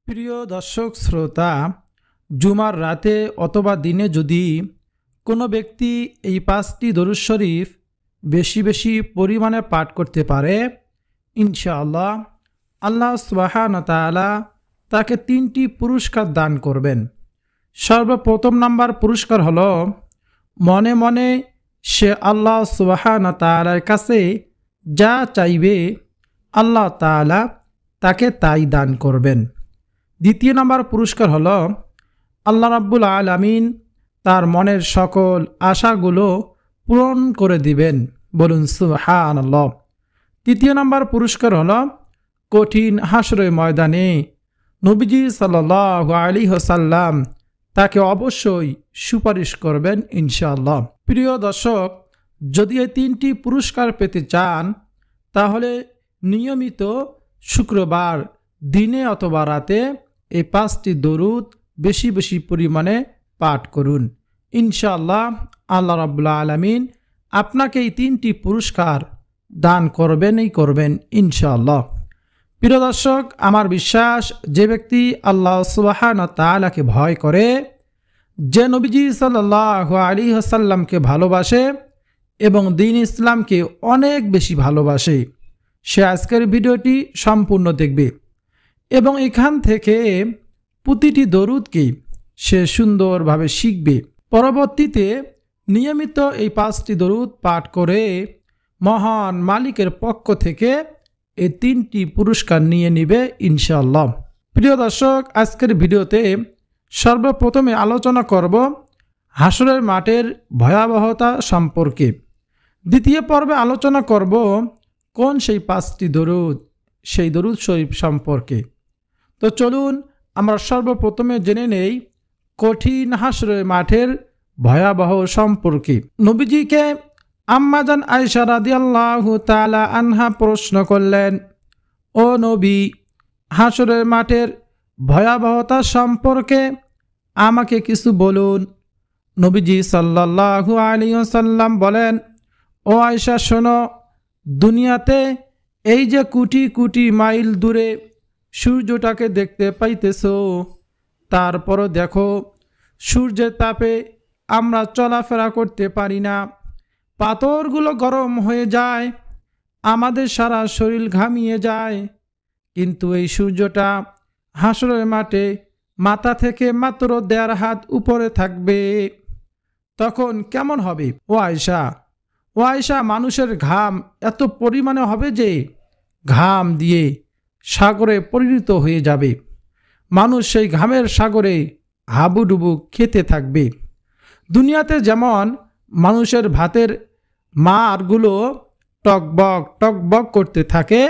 প্রিয় দর্শক শ্রোতা, জুমার রাতে অথবা দিনে যদি কোনো ব্যক্তি এই 5টি দরুদ শরীফ বেশি বেশি পরিমাণে পাঠ করতে পারে, ইনশাআল্লাহ আল্লাহ সুবহানাহু ওয়া তাআলা তাকে 3টি পুরস্কার দান করবেন। সর্বপ্রথম নাম্বার পুরস্কার হলো, মনে মনে সে আল্লাহ সুবহানাহু ওয়া তাআলার কাছে যা চাইবে আল্লাহ তাআলা তাকে তাই দান করবেন। দ্বিতীয় নাম্বার পুরস্কার হলো, আল্লাহ রাব্বুল আলামিন তার মনের সকল আশাগুলো পূরণ করে দিবেন। বলুন সুবহানাল্লাহ। তৃতীয় নাম্বার পুরস্কার হলো, কঠিন হাসরের ময়দানে নবীজি সাল্লাল্লাহু আলাইহি ওয়াসাল্লাম তাকে অবশ্যই সুপারিশ করবেন ইনশাআল্লাহ। প্রিয় দর্শক, যদি এই 3টি পুরস্কার পেতে চান তাহলে নিয়মিত শুক্রবার দিনে অথবা রাতে এই 5টি দরুদ বেশি বেশি পরিমাণে পাঠ করুন। ইনশাআল্লাহ আল্লাহ রাব্বুল আলামিন আপনাকে এই 3টি পুরস্কার দান করবেনই করবেন ইনশাআল্লাহ। প্রিয় দর্শক, আমার বিশ্বাস যে ব্যক্তি আল্লাহ সুবহানাহু ওয়া তাআলাকে ভয় করে, যে নবীজি সাল্লাল্লাহু আলাইহি ওয়াসাল্লামকে ভালোবাসে এবং দ্বীন ইসলামকে অনেক বেশি ভালোবাসে, সে আজকের ভিডিওটি সম্পূর্ণ দেখবে এবং এখান থেকে প্রতিটি দরুদকে সে সুন্দরভাবে শিখবে। পরবর্তীতে নিয়মিত এই 5টি দরুদ পাঠ করে মহান মালিকের পক্ষ থেকে এই 3টি পুরস্কার নিয়ে নিবে ইনশাআল্লাহ। প্রিয় দর্শক, আজকের ভিডিওতে সর্বপ্রথমে আলোচনা করব হাসরের মাঠের ভয়াবহতা সম্পর্কে। দ্বিতীয় পর্বে আলোচনা করব কোন সেই 5টি দরুদ, সেই দরুদ শরীফ সম্পর্কে। তো চলুন আমরা সর্বপ্রথমে জেনে নেই কঠিন হাসরের মাঠের ভয়াবহ সম্পর্কে। নবীজিকে আম্মাজান আয়েশা রাদিয়াল্লাহু তাআলা আনহা প্রশ্ন করলেন, ও নবী, হাসরের মাঠের ভয়াবহতা সম্পর্কে আমাকে কিছু বলুন। নবীজি সাল্লাল্লাহু আলাইহি ওয়াসাল্লাম বলেন, ও আয়েশা শোনো, দুনিয়াতে এই যে কোটি কোটি মাইল দূরে সূর্যটাকে দেখতে পাইতেছো, তারপরও দেখো সূর্যের তাপে আমরা চলাফেরা করতে পারি না, পাথরগুলো গরম হয়ে যায়, আমাদের সারা শরীর ঘামিয়ে যায়। কিন্তু এই সূর্যটা হাসরের মাঠে মাথা থেকে মাত্র 1.5 হাত উপরে থাকবে, তখন কেমন হবে? ও আয়েশা, মানুষের ঘাম এত পরিমাণে হবে যে ঘাম দিয়ে সাগরে পরিণত হয়ে যাবে। মানুষ সেই ঘামের সাগরে হাবুডুবু খেতে থাকবে। দুনিয়াতে যেমন মানুষের ভাতের মাড়গুলো টকবক টকবক করতে থাকে,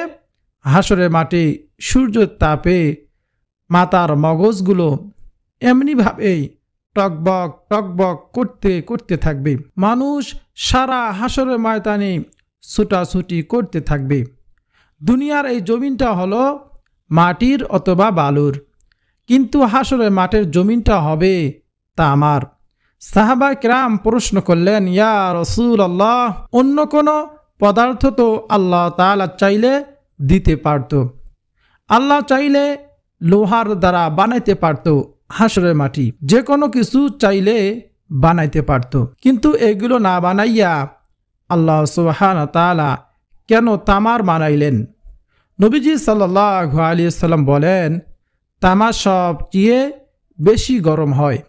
হাসরের মাঠে সূর্যের তাপে মাথার মগজগুলো এমনিভাবেই টকবক টকবক করতে করতে থাকবে। মানুষ সারা হাসরের ময়দানে ছুটাছুটি করতে থাকবে। দুনিয়ার এই জমিনটা হলো মাটির অথবা বালুর, কিন্তু হাসরের মাঠের জমিনটা হবে তামার। সাহাবা কিরাম প্রশ্ন করলেন, ইয়া রাসূলুল্লাহ, অন্য কোনো পদার্থ তো আল্লাহ তাআলা চাইলে দিতে পারত, আল্লাহ চাইলে লোহার দ্বারা বানাইতে পারত হাসরের মাটি, যে কোনো কিছু চাইলে বানাইতে পারত, কিন্তু এগুলো না বানাইয়া আল্লাহ সুবহানাহু ওয়া তাআলা কেন তামার বানাইলেন? নবীজি সাল্লাল্লাহু আলাইহি ওয়াসাল্লাম বলেন, তামা সবচেয়ে বেশি গরম হয়,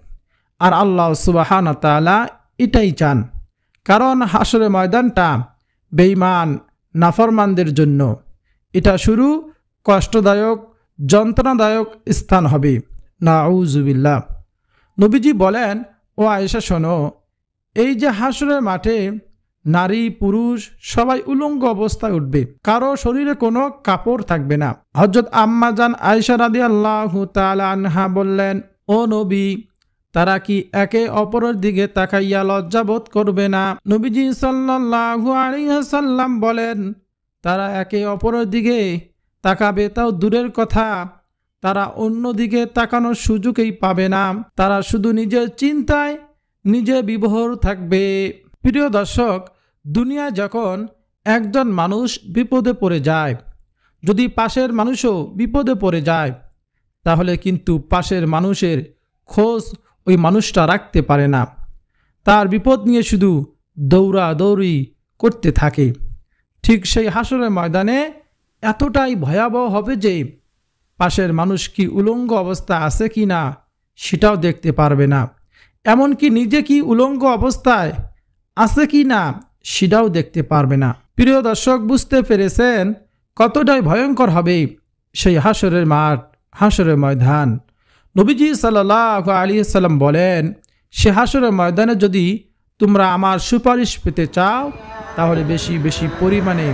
আর আল্লাহ সুবহানাহু ওয়া তাআলা এটাই চান, কারণ হাসরের ময়দানটা বেঈমান নাফরমানদের জন্য এটা শুরু কষ্টদায়ক যন্ত্রণাদায়ক স্থান হবে। নাউযুবিল্লাহ। নবীজি বলেন, ও আয়েশা শোনো, এই যে হাসরের মাঠে নারী পুরুষ সবাই উলঙ্গ অবস্থায় উঠবে, কারো শরীরে কোনো কাপড় থাকবে না। হযরত আম্মাজান আয়েশা রাদিয়াল্লাহু তাআলা আনহা বললেন, ও নবী, তারা কি একে অপরের দিকে তাকাইয়া লজ্জাবোধ করবে না? নবীজি সাল্লাল্লাহু আলাইহি ওয়াসাল্লাম বলেন, তারা একে অপরের দিকে তাকাবে তাও দূরের কথা, তারা অন্য দিকে তাকানোর সুযোগই পাবে না, তারা শুধু নিজের চিন্তায় নিজে বিভোর থাকবে। প্রিয় দর্শক, দুনিয়ায় যখন একজন মানুষ বিপদে পড়ে যায়, যদি পাশের মানুষও বিপদে পড়ে যায়, তাহলে কিন্তু পাশের মানুষের খোঁজ ওই মানুষটা রাখতে পারে না, তার বিপদ নিয়ে শুধু দৌড়াদৌড়ি করতে থাকে। ঠিক সেই হাসরের ময়দানে এতটাই ভয়াবহ হবে যে পাশের মানুষ কি উলঙ্গ অবস্থা আছে কি না সেটাও দেখতে পারবে না, এমনকি নিজে কি উলঙ্গ অবস্থায় আছে কি না সেটাও দেখতে পারবে না। প্রিয় দর্শক, বুঝতে পেরেছেন কতটাই ভয়ঙ্কর হবে সেই হাসরের মাঠ, হাসরের ময়দান। নবীজি সাল্লাল্লাহু আলাইহি সাল্লাম বলেন, সে হাসরের ময়দানে যদি তোমরা আমার সুপারিশ পেতে চাও তাহলে বেশি বেশি পরিমাণে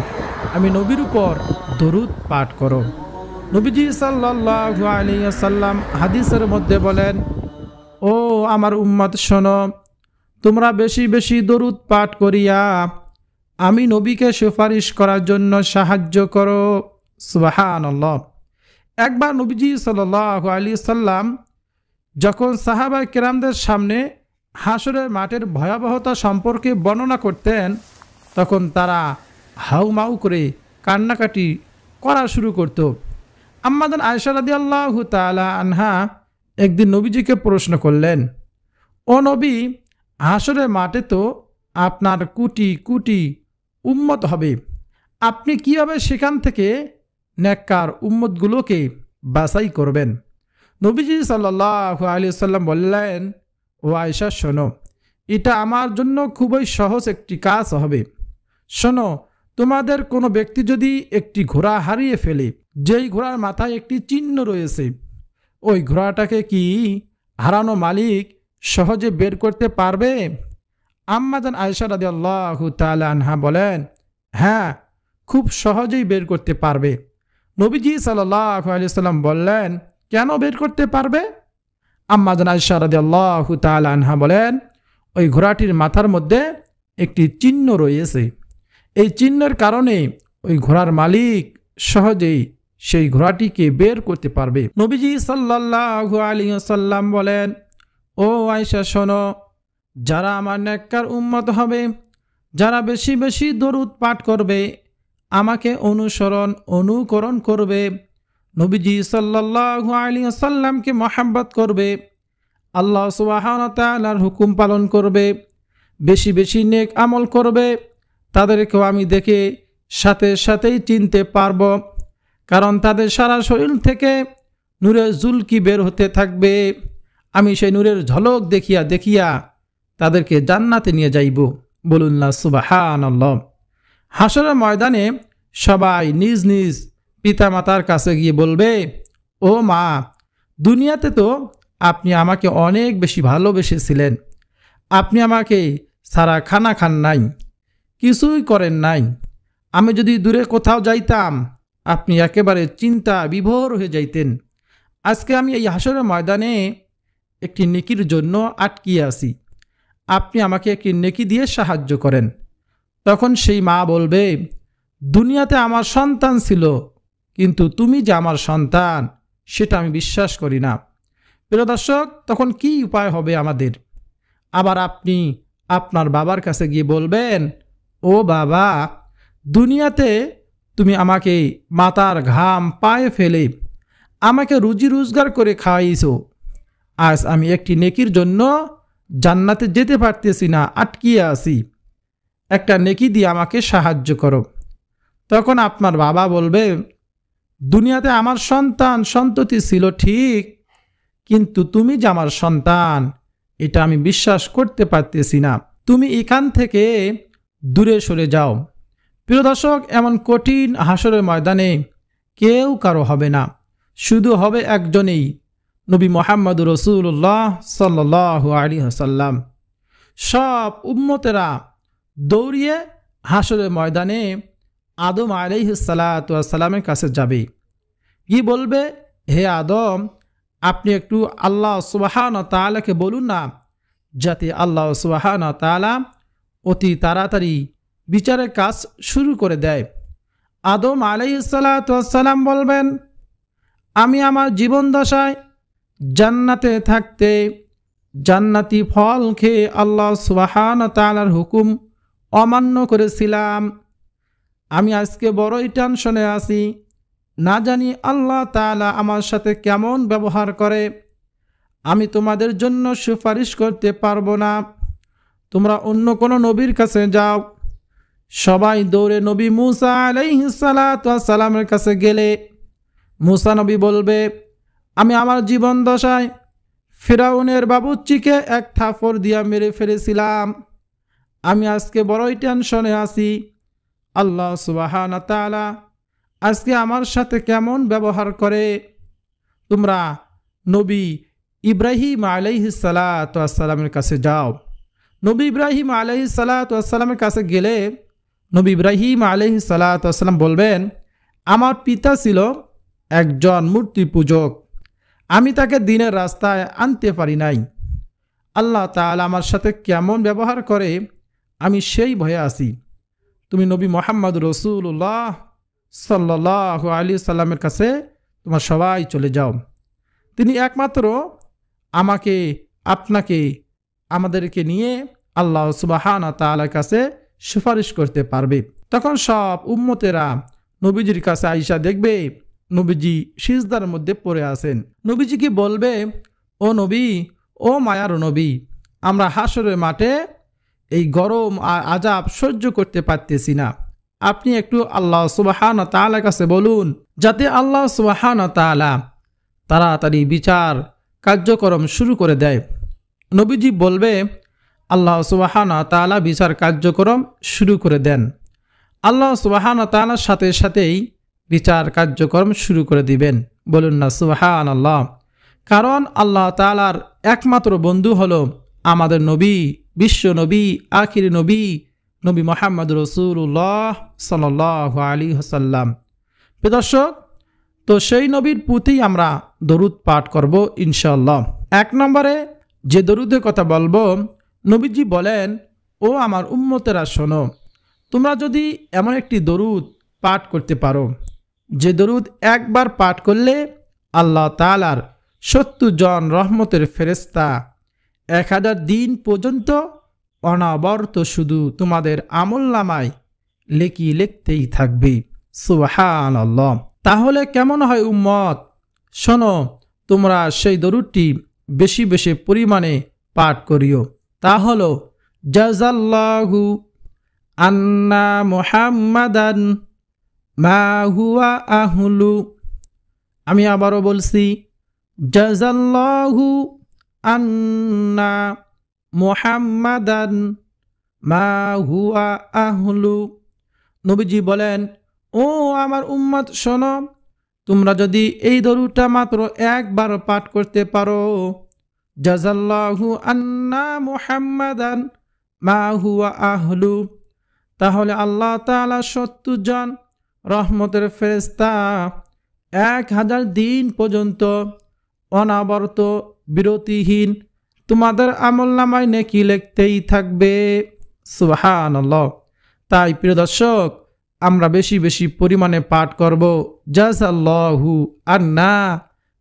আমি নবীর উপর দরুদ পাঠ করো। নবীজি সাল্লাল্লাহু আলাইহি সাল্লাম হাদিসের মধ্যে বলেন, ও আমার উম্মত শোনো, তোমরা বেশি বেশি দরুদ পাঠ করিয়া আমি নবীকে সুপারিশ করার জন্য সাহায্য করো। সুবহানাল্লাহ। একবার নবীজি সাল্লাল্লাহু আলাইহি সাল্লাম যখন সাহাবায়ে কেরামদের সামনে হাসরের মাঠের ভয়াবহতা সম্পর্কে বর্ণনা করতেন, তখন তারা হাউমাউ করে কান্নাকাটি করা শুরু করত। আম্মাজান আয়েশা রাদিয়াল্লাহু তাআলা আনহা একদিন নবীজিকে প্রশ্ন করলেন, ও নবী, হাসরের মাঠে তো আপনার কোটি কোটি উম্মত হবে, আপনি কিভাবে সেখান থেকে নেককার উম্মতগুলোকে বাছাই করবেন? নবীজি সাল্লাল্লাহু আলাইহি সাল্লাম বললেন, ও আয়েশা শোনো, এটা আমার জন্য খুবই সহজ একটি কাজ হবে। শোনো, তোমাদের কোনো ব্যক্তি যদি একটি ঘোড়া হারিয়ে ফেলে, যেই ঘোড়ার মাথায় একটি চিহ্ন রয়েছে, ওই ঘোড়াটাকে কি হারানো মালিক সহজে বের করতে পারবে? আম্মাজান আয়েশা রাদিয়াল্লাহু তাআলা আনহা বলেন, হ্যাঁ, খুব সহজেই বের করতে পারবে। নবীজি সাল্লাল্লাহু আলাইহি সাল্লাম বললেন, কেন বের করতে পারবে? আম্মাজান আয়েশা রাদিয়াল্লাহু তাআলা আনহা বলেন, ওই ঘোড়াটির মাথার মধ্যে একটি চিহ্ন রয়েছে, এই চিহ্নের কারণে ওই ঘোড়ার মালিক সহজেই সেই ঘোড়াটিকে বের করতে পারবে। নবীজি সাল্লাল্লাহু আলাইহি সাল্লাম বলেন, ও আয়েশা শোনো, যারা আমার নেককার উম্মত হবে, যারা বেশি বেশি দরুদ পাঠ করবে, আমাকে অনুকরণ করবে, নবীজি সাল্লাল্লাহু আলাইহি সাল্লামকে মহব্বত করবে, আল্লাহ সুবহানাহু ওয়া তাআলার হুকুম পালন করবে, বেশি বেশি নেক আমল করবে, তাদেরকেও আমি দেখে সাথে সাথেই চিনতে পারব, কারণ তাদের সারা শরীর থেকে নূরের ঝুলকি বের হতে থাকবে। আমি সেই নূরের ঝলক দেখিয়া দেখিয়া তাদেরকে জান্নাতে নিয়ে যাইব। বলুন না সুবহানাল্লাহ। হাসরের ময়দানে সবাই নিজ নিজ পিতামাতার কাছে গিয়ে বলবে, ও মা, দুনিয়াতে তো আপনি আমাকে অনেক বেশি ভালোবেসেছিলেন, আপনি আমাকে সারা খানা খান নাই, কিছুই করেন নাই, আমি যদি দূরে কোথাও যাইতাম আপনি একেবারে চিন্তা বিভোর হয়ে যাইতেন। আজকে আমি এই হাসরের ময়দানে একটি নেকির জন্য আটকিয়ে আছি, আপনি আমাকে একটি নেকি দিয়ে সাহায্য করেন। তখন সেই মা বলবে, দুনিয়াতে আমার সন্তান ছিল, কিন্তু তুমি যে আমার সন্তান সেটা আমি বিশ্বাস করি না। প্রিয় দর্শক, তখন কি উপায় হবে আমাদের? আবার আপনি আপনার বাবার কাছে গিয়ে বলবেন, ও বাবা, দুনিয়াতে তুমি আমাকে মাথার ঘাম পায়ে ফেলে আমাকে রুজি রোজগার করে খাওয়াইছো, আজ আমি একটি নেকির জন্য জান্নাতে যেতে পারতেছি না, আটকিয়ে আছি, একটা নেকি দিয়ে আমাকে সাহায্য করো। তখন আপনার বাবা বলবে, দুনিয়াতে আমার সন্ততি ছিল ঠিক, কিন্তু তুমি যে আমার সন্তান এটা আমি বিশ্বাস করতে পারতেছি না, তুমি এখান থেকে দূরে সরে যাও। প্রিয় দর্শক, এমন কঠিন হাসরের ময়দানে কেউ কারো হবে না, শুধু হবে একজনেই, নবী মুহাম্মদুর রাসূলুল্লাহ সাল্লাল্লাহু আলাইহি ওয়াসাল্লাম। সব উম্মতেরা দৌড়িয়ে হাসরের ময়দানে আদম আলাইহিস সালাতু ওয়াস সালামের কাছে যাবে, কি বলবে, হে আদম, আপনি একটু আল্লাহ সুবহানাহু ওয়া তাআলাকে বলুন না, যাতে আল্লাহ সুবহানাহু ওয়া তাআলা অতি তাড়াতাড়ি বিচারের কাজ শুরু করে দেয়। আদম আলাইহিস সালাতু ওয়াস সালাম বলবেন, আমি আমার জীবন দশায় জান্নাতে থাকতে জান্নাতি ফল খেয়ে আল্লাহ সুবহানাহু ওয়া তাআলার হুকুম অমান্য করেছিলাম, আমি আজকে বড়ই টেনশনে আছি, না জানি আল্লাহ তাআলা আমার সাথে কেমন ব্যবহার করে, আমি তোমাদের জন্য সুপারিশ করতে পারবো না, তোমরা অন্য কোনো নবীর কাছে যাও। সবাই দৌড়ে নবী মূসা আলাইহিস সালাতু ওয়াস সালামের কাছে গেলে মূসা নবী বলবে, আমি আমার জীবন দশায় ফিরাউনের বাবুর্চিকে এক থাপড় দিয়া মেরে ফেলেছিলাম, আমি আজকে বড়ই টেনশনে আছি। আল্লাহ সুবহানাহু ওয়া তাআলা আজকে আমার সাথে কেমন ব্যবহার করে। তোমরা নবী ইব্রাহিম আলাইহিস সালাতু ওয়াস সালামের কাছে যাও। নবী ইব্রাহিম আলাইহিস সালাতু ওয়াস সালামের কাছে গেলে নবী ইব্রাহিম আলাইহিস সালাতু ওয়াস সালাম বলবেন, আমার পিতা ছিল একজন মূর্তি পূজক, আমি তাকে দিনের রাস্তায় আনতে পারি নাই। আল্লাহ তাআলা আমার সাথে কেমন ব্যবহার করে আমি সেই ভয়ে আছি। তুমি নবী মুহাম্মদ রাসূলুল্লাহ সাল্লাল্লাহু আলাইহি সাল্লামের কাছে তোমার সবাই চলে যাও, তিনি একমাত্র আমাকে, আপনাকে, আমাদেরকে নিয়ে আল্লাহ সুবহানাহু ওয়া তাআলার কাছে সুপারিশ করতে পারবে। তখন সব উম্মতেরা নবীজির কাছে আইসা দেখবে নবীজি সিজদার মধ্যে পড়ে আছেন। নবীজি কি বলবে, ও নবী, ও মায়ার নবী, আমরা হাসরের মাঠে এই গরম আর আযাব সহ্য করতে পারতেছি না, আপনি একটু আল্লাহ সুবহানাহু ওয়া তাআলার কাছে বলুন যাতে আল্লাহ সুবহানাহু ওয়া তাআলা তাড়াতাড়ি বিচার কার্যক্রম শুরু করে দেয়। নবীজি বলবে, আল্লাহ সুবহানাহু ওয়া তাআলা বিচার কার্যক্রম শুরু করে দেন। আল্লাহ সুবহানাহু ওয়া তাআলার সাথে সাথেই বিচার কার্যক্রম শুরু করে দিবেন। বলুন না সুবহানাল্লাহ। কারণ আল্লাহ তাআলার একমাত্র বন্ধু হলো আমাদের নবী, বিশ্ব নবী, আখির নবী, নবী মুহাম্মদ রাসূলুল্লাহ সাল্লাল্লাহু আলাইহি ওয়াসাল্লাম। প্রিয় দর্শক, তো সেই নবীর প্রতি আমরা দরুদ পাঠ করব ইনশাআল্লাহ। এক নম্বরে যে দরুদের কথা বলবো, নবীজি বলেন, ও আমার উম্মতেরা শোনো, তোমরা যদি এমন একটি দরুদ পাঠ করতে পারো যে দরুদ একবার পাঠ করলে আল্লাহ তাআলার ৭০ জন রহমতের ফেরেশতা ১০০০ দিন পর্যন্ত অনবরত শুধু তোমাদের আমলনামায় লেখি লিখতেই থাকবে। সুবহানাল্লাহ। তাহলে কেমন হয় উম্মত? শোনো, তোমরা সেই দরুদটি বেশি বেশি পরিমাণে পাঠ করিও। তা হলো, জাযাল্লাহু আন্না মুহাম্মাদান মা হুয়া আহলু। আমি আবারও বলছি, জাযাল্লাহু আন্না মুহাম্মাদান মা হুয়া আহলু। নবীজি বলেন, ও আমার উম্মত শোনো, তোমরা যদি এই দরুদটা মাত্র একবার পাঠ করতে পারো, জাযাল্লাহু আন্না মুহাম্মাদান মা হুয়া আহলু, তাহলে আল্লাহ তাআলা ৭০ জন রহমতের ফেরেশতা ১০০০ দিন পর্যন্ত অনবরত বিরতিহীন তোমাদের আমলনামায় নেকি লিখতেই থাকবে। সুবহানাল্লাহ। তাই প্রিয় দর্শক, আমরা বেশি বেশি পরিমাণে পাঠ করব, জাযাল্লাহু আন্না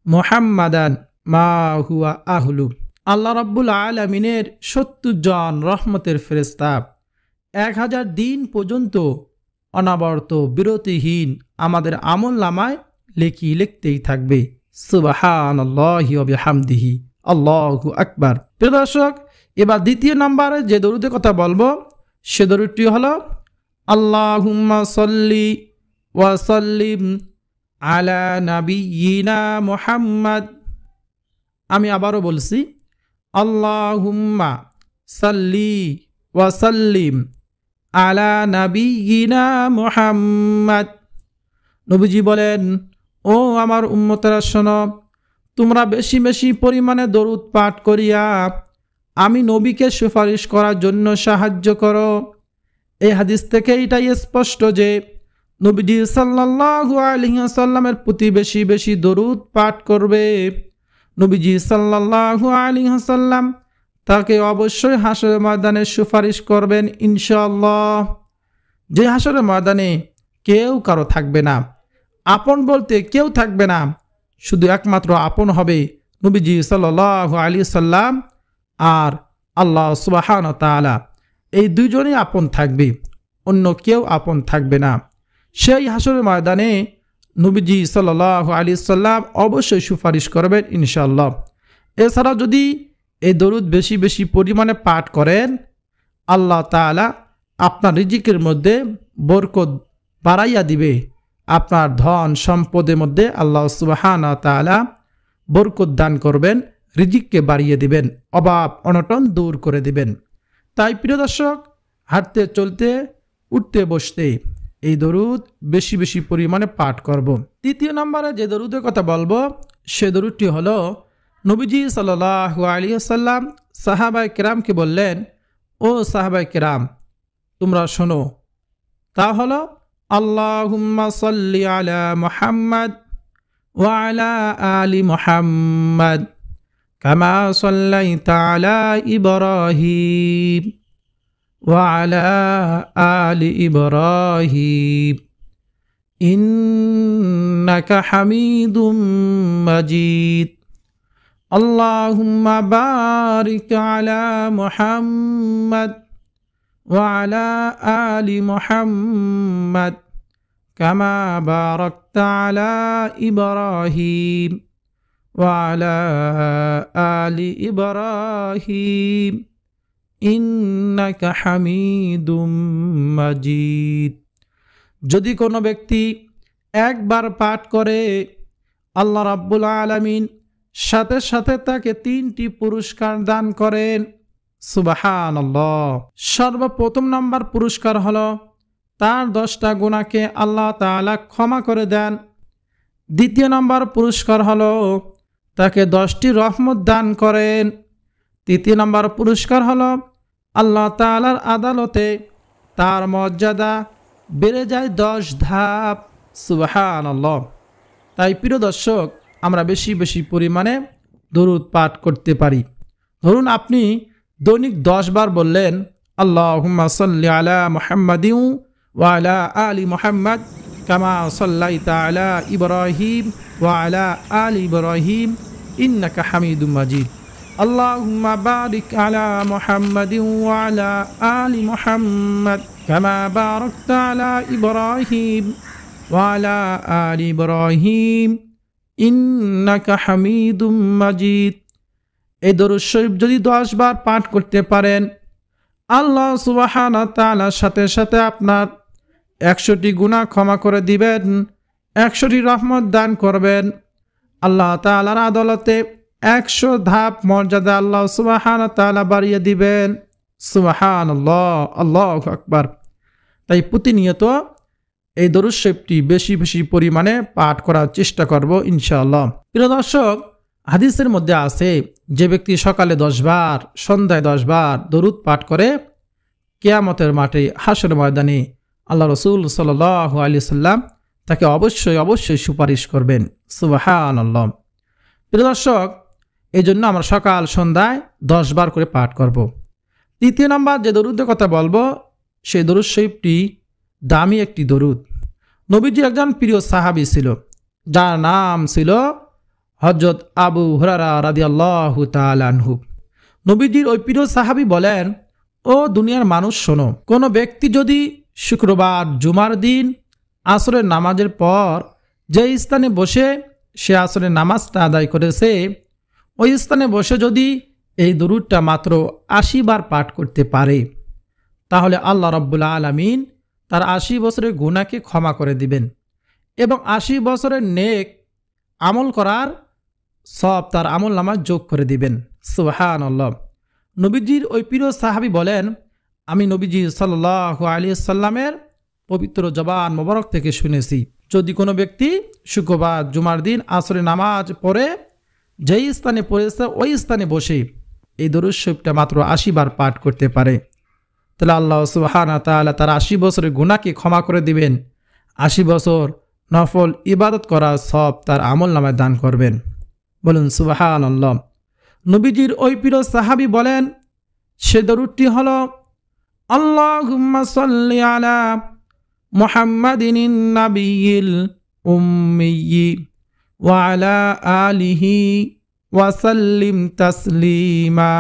মুহাম্মাদান মা হুয়া আহলু। আল্লাহ রাব্বুল আলামিনের ৭০ জন রহমতের ফেরেশতা ১০০০ দিন পর্যন্ত অনবরত বিরতিহীন আমাদের আমলনামায় লেখি লিখতেই থাকবে। সুবহানাল্লাহি ওয়া বিহামদিহি, আল্লাহু আকবার। প্রিয় দর্শক, এবার দ্বিতীয় নম্বরে যে দরুদের কথা বলবো সে দরুদটি হলো, আল্লাহুম্মা সাল্লি ওয়া সাল্লিম আলা নাবিয়িনা মুহাম্মদ। আমি আবারও বলছি, আল্লাহুম্মা সাল্লি ওয়া সাল্লিম আলা নাবিয়িনা মুহাম্মদ। নবীজি বলেন, ও আমার উম্মতেরা শোনো, তোমরা বেশি বেশি পরিমাণে দরুদ পাঠ করিয়া আমি নবীকে সুপারিশ করার জন্য সাহায্য করো। এই হাদিস থেকে এটাই স্পষ্ট যে নবীজি সাল্লাল্লাহু আলাইহি ওয়াসাল্লামের প্রতি বেশি বেশি দরুদ পাঠ করবে। নবীজি সাল্লাল্লাহু আলাইহি ওয়াসাল্লাম তাকে অবশ্যই হাসরের ময়দানে সুপারিশ করবেন ইনশাআল্লাহ। যে হাসরের ময়দানে কেউ কারো থাকবে না, আপন বলতে কেউ থাকবে না, শুধু একমাত্র আপন হবে নবীজি সাল্লাল্লাহু আলাইহি সাল্লাম আর আল্লাহ সুবহানাহু ওয়া তাআলা। এই দুইজনই আপন থাকবে, অন্য কেউ আপন থাকবে না। সেই হাসরের ময়দানে নবীজি সাল্লাল্লাহু আলাইহি সাল্লাম অবশ্যই সুপারিশ করবেন ইনশাআল্লাহ। এছাড়া যদি এই দরুদ বেশি বেশি পরিমাণে পাঠ করেন, আল্লাহ তাআলা আপনার রিজিকের মধ্যে বরকত বাড়াইয়া দিবে। আপনার ধন সম্পদের মধ্যে আল্লাহ সুবহানাহু ওয়া তাআলা বরকত দান করবেন, রিজিককে বাড়িয়ে দিবেন, অভাব অনটন দূর করে দিবেন। তাই প্রিয় দর্শক, হাঁটতে চলতে উঠতে বসতে এই দরুদ বেশি বেশি পরিমাণে পাঠ করব। তৃতীয় নম্বরে যে দরুদের কথা বলবো সে দরুদটি হলো নবীজি সাল্লাল্লাহু আলাইহি ওয়াসাল্লাম সাহাবায়ে কেরামকে বললেন, ও সাহাবায়ে কেরাম তোমরা শোনো, তা হলো আল্লাহুম্মা সাল্লি আলা মুহাম্মাদ ওয়া আলা আলি মুহাম্মাদ কামা সাল্লাইতা আলা ইব্রাহিম ওয়া আলা আলি ইব্রাহিম ইন্নাকা হামিদুম মাজিদ। আল্লাহুম্মা বারিক আলা মুহাম্মাদ ওয়া আলা আলি মুহাম্মাদ কামা বারাকতা আলা ইব্রাহিম ওয়া আলা আলি ইব্রাহিম ইন্নাকা হামিদুম মাজিদ। যদি কোনো ব্যক্তি একবার পাঠ করে, আল্লাহ রাব্বুল আলামিন সাথে সাথে তাকে 3টি পুরস্কার দান করেন। সুবহানাল্লাহ। সর্বপ্রথম নাম্বার পুরস্কার হলো তার 10টা গুনাহকে আল্লাহ তাআলা ক্ষমা করে দেন। দ্বিতীয় নাম্বার পুরস্কার হলো তাকে 10টি রহমত দান করেন। তৃতীয় নাম্বার পুরস্কার হলো আল্লাহ তাআলার আদালতে তার মর্যাদা বেড়ে যায় 10 ধাপ। সুবহানাল্লাহ। তাই প্রিয় দর্শক, আমরা বেশি বেশি পরিমাণে দরুদ পাঠ করতে পারি। ধরুন আপনি দৈনিক 10 বার বললেন আল্লাহুম্মা সাল্লি আলা মুহাম্মাদিন ওয়া আলা আলি মুহাম্মাদ কামা সাল্লাইতা আলা ইব্রাহিম ওয়া আলা আলি ইব্রাহিম ইন্নাকা হামিদুম মাজিদ। আল্লাহুম্মা বারিক আলা মুহাম্মাদিন ওয়া আলা আলি মুহাম্মাদ কামা বারাকতা আলা ইব্রাহিম ওয়া আলা আলি ইব্রাহিম ইন্নাকা হামিদুম মাজিদ। এই দরুদ শরীফ যদি 10 বার পাঠ করতে পারেন, আল্লাহ সুবহানাহু ওয়া তাআলার সাথে সাথে আপনার 100টি গুনাহ ক্ষমা করে দিবেন, 100টি রহমত দান করবেন। আল্লাহ তাআলার আদালতে 100 ধাপ মর্যাদা আল্লাহ সুবহানাহু ওয়া তাআলা বাড়িয়ে দিবেন। সুবহানাল্লাহ, আল্লাহু আকবার। তাই প্রতিনিয়ত এই দরুদ শরীফটি বেশি বেশি পরিমাণে পাঠ করার চেষ্টা করব ইনশাআল্লাহ। প্রিয় দর্শক, হাদিসের মধ্যে আছে যে ব্যক্তি সকালে 10 বার, সন্ধ্যায় 10 বার দরুদ পাঠ করে, কিয়ামতের মাঠে হাসর ময়দানে আল্লাহ রাসূল সাল্লাল্লাহু আলাইহি সাল্লাম তাকে অবশ্যই অবশ্যই সুপারিশ করবেন। সুবহানাল্লাহ। প্রিয় দর্শক, এই জন্য আমরা সকাল সন্ধ্যায় 10 বার করে পাঠ করব। তৃতীয় নাম্বার যে দরুদের কথা বলবো সেই দরুদ শরীফটি দামি একটি দরুদ। নবীজির একজন প্রিয় সাহাবী ছিল যার নাম ছিল হযরত আবু হুরায়রা রাদিয়াল্লাহু তাআলা আনহু। নবীজির ওই প্রিয় সাহাবী বলেন, ও দুনিয়ার মানুষ শোনো, কোনো ব্যক্তি যদি শুক্রবার জুমার দিন আসরের নামাজের পর যে স্থানে বসে সে আসরের নামাজটা আদায় করেছে, ওই স্থানে বসে যদি এই দরুদটা মাত্র 80 বার পাঠ করতে পারে, তাহলে আল্লাহ রাব্বুল আলামিন তার 80 বছরের গুনাহকে ক্ষমা করে দিবেন এবং 80 বছরের নেক আমল করার সব তার আমল নামায় যোগ করে দিবেন। সুবহানাল্লাহ। নবীজির ওই প্রিয় সাহাবী বলেন, আমি নবীজি সাল্লাল্লাহু আলাইহি সাল্লামের পবিত্র জবান মোবারক থেকে শুনেছি, যদি কোনো ব্যক্তি শুক্রবার জুমার দিন আসরে নামাজ পড়ে যেই স্থানে পড়েছে ওই স্থানে বসে এই দরুদ শরীফটা মাত্র 80 বার পাঠ করতে পারে, তাহলে আল্লাহ সুবহানাহু ওয়া তাআলা তার 80 বছরের গুনাহকে ক্ষমা করে দিবেন, 80 বছর নফল ইবাদত করা সব তার আমল নামায় দান করবেন। বলুন সুবহানাল্লাহ। নবীজির ওই প্রিয় সাহাবী বলেন, সে দরুদটি হলো আল্লাহুম্মা সাল্লি আলা মুহাম্মাদিন নাবিয়্যিল উম্মিয়্যি ওয়া আলা আলিহি ওয়া সাল্লিম তাসলিমা।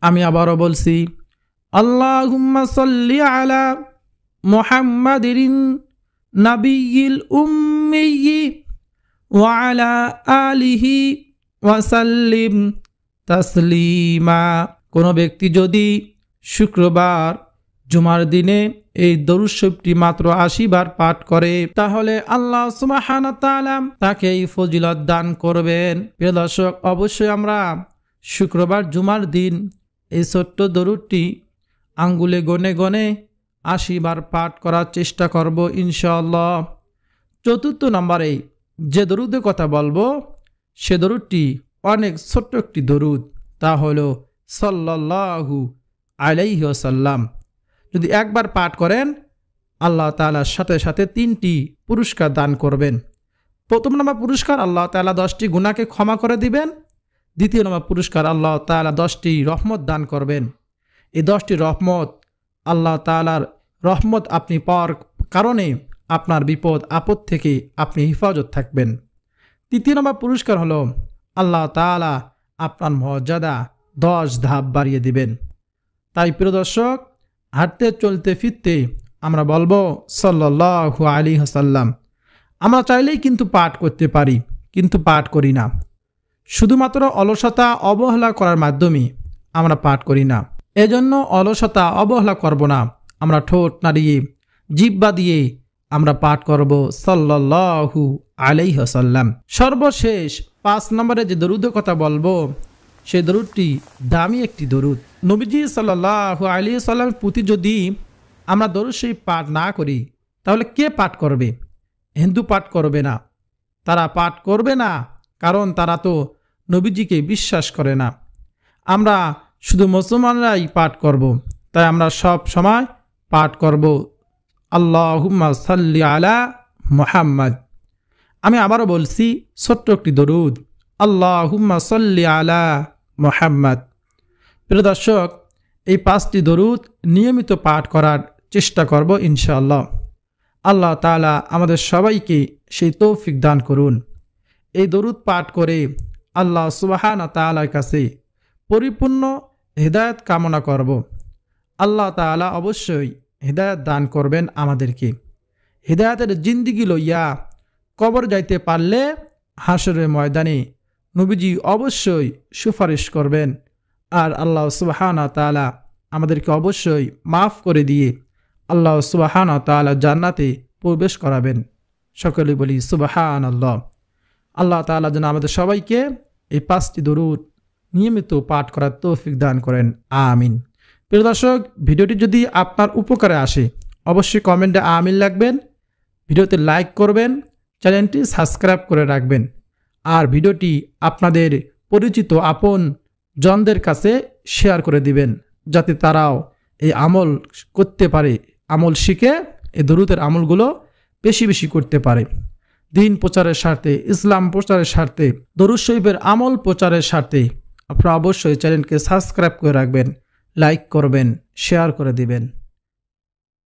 আমি আবারও বলছি, আল্লাহুম্মা সাল্লি আলা মুহাম্মাদিন নাবিয়্যিল উম্মিয়্যি ওয়ালা আলিহি ওয়াসাল্লিম তাসলিমা। কোনো ব্যক্তি যদি শুক্রবার জুমার দিনে এই দরুদ শরীফটি মাত্র ৮০ বার পাঠ করে তাহলে আল্লাহ সুবহানাহু ওয়া তাআলা তাকে এই ফজিলত দান করবেন। প্রিয় দর্শক, অবশ্যই আমরা শুক্রবার জুমার দিন এই ছোট্ট দরুদটি আঙ্গুলে গনে গনে ৮০ বার পাঠ করার চেষ্টা করব ইনশাআল্লাহ। চতুর্থ নম্বরে যে দরুদের কথা বলবো সে দরুদটি অনেক ছোট্ট একটি দরুদ, তা হলো সাল্লাল্লাহু আলাইহি ওয়াসাল্লাম। যদি একবার পাঠ করেন আল্লাহ তাআলার সাথে সাথে ৩টি পুরস্কার দান করবেন। প্রথম নম্বর পুরস্কার, আল্লাহ তাআলা 10টি গুনাহকে ক্ষমা করে দিবেন। দ্বিতীয় নম্বর পুরস্কার, আল্লাহ তাআলা 10টি রহমত দান করবেন। এই 10টি রহমত, আল্লাহ তাআলার রহমত আপনি পাওয়ার কারণে আপনার বিপদ আপদ থেকে আপনি হেফাজত থাকবেন। তৃতীয় নম্বর পুরস্কার হলো আল্লাহ তাআলা আপনার মর্যাদা 10 ধাপ বাড়িয়ে দিবেন। তাই প্রিয় দর্শক, হাঁটতে চলতে ফিরতে আমরা বলবো সাল্লাল্লাহু আলাইহি ওয়াসাল্লাম। আমরা চাইলেই কিন্তু পাঠ করতে পারি, কিন্তু পাঠ করি না। শুধুমাত্র অলসতা অবহেলা করার মাধ্যমে আমরা পাঠ করি না। এজন্য অলসতা অবহেলা করব না। আমরা ঠোঁট নাড়িয়ে জিহ্বা দিয়ে আমরা পাঠ করব সাল্লাল্লাহু আলাইহি ওয়াসাল্লাম। সর্বশেষ 5 নম্বরে যে দরুদের কথা বলবো সেই দরুদটি দামি একটি দরুদ। নবীজি সাল্লাল্লাহু আলাইহি ওয়াসাল্লামের প্রতি যদি আমরা দরুদ শরীফ পাঠ না করি তাহলে কে পাঠ করবে? হিন্দু পাঠ করবে না। তারা পাঠ করবে না কারণ তারা তো নবীজিকে বিশ্বাস করে না। আমরা শুধু মুসলমানরাই পাঠ করব। তাই আমরা সব সময় পাঠ করব আল্লাহুম্মা সাল্লি আলা মুহাম্মদ। আমি আবারও বলছি, ছোট্ট একটি দরুদ, আল্লাহুম্মা সাল্লি আলা মুহাম্মদ। প্রিয় দর্শক, এই 5টি দরুদ নিয়মিত পাঠ করার চেষ্টা করব ইনশাআল্লাহ। আল্লাহ তাআলা আমাদের সবাইকে সেই তৌফিক দান করুন। এই দরুদ পাঠ করে আল্লাহ সুবহানাহু ওয়া তাআলার কাছে পরিপূর্ণ হিদায়াত কামনা করব। আল্লাহ তাআলা অবশ্যই হিদায়াত দান করবেন আমাদেরকে। হিদায়াতের জিন্দিগি লইয়া কবর যাইতে পারলে হাসরের ময়দানে নবীজি অবশ্যই সুপারিশ করবেন। আর আল্লাহ সুবহানাহু ওয়া তাআলা আমাদেরকে অবশ্যই মাফ করে দিয়ে আল্লাহ সুবহানাহু ওয়া তাআলা জান্নাতে প্রবেশ করাবেন। সকলে বলি সুবহানাল্লাহ। আল্লাহ তাআলা যেন আমাদের সবাইকে এই 5টি দরুদ নিয়মিত পাঠ করার তৌফিক দান করেন, আমিন। প্রিয় দর্শক, ভিডিওটি যদি আপনার উপকারে আসে অবশ্যই কমেন্টে আমিন লিখবেন, ভিডিওতে লাইক করবেন, চ্যানেলটি সাবস্ক্রাইব করে রাখবেন। আর ভিডিওটি আপনাদের পরিচিত আপন জনদের কাছে শেয়ার করে দিবেন যাতে তারাও এই আমল করতে পারে, আমল শিখে এই দরুদের আমলগুলো বেশি বেশি করতে পারে। দিন প্রচারের স্বার্থে, ইসলাম প্রচারের স্বার্থে, দরুদ শরীফের আমল প্রচারের স্বার্থে আপনারা অবশ্যই চ্যানেলকে সাবস্ক্রাইব করে রাখবেন, লাইক করবেন, শেয়ার করে দিবেন।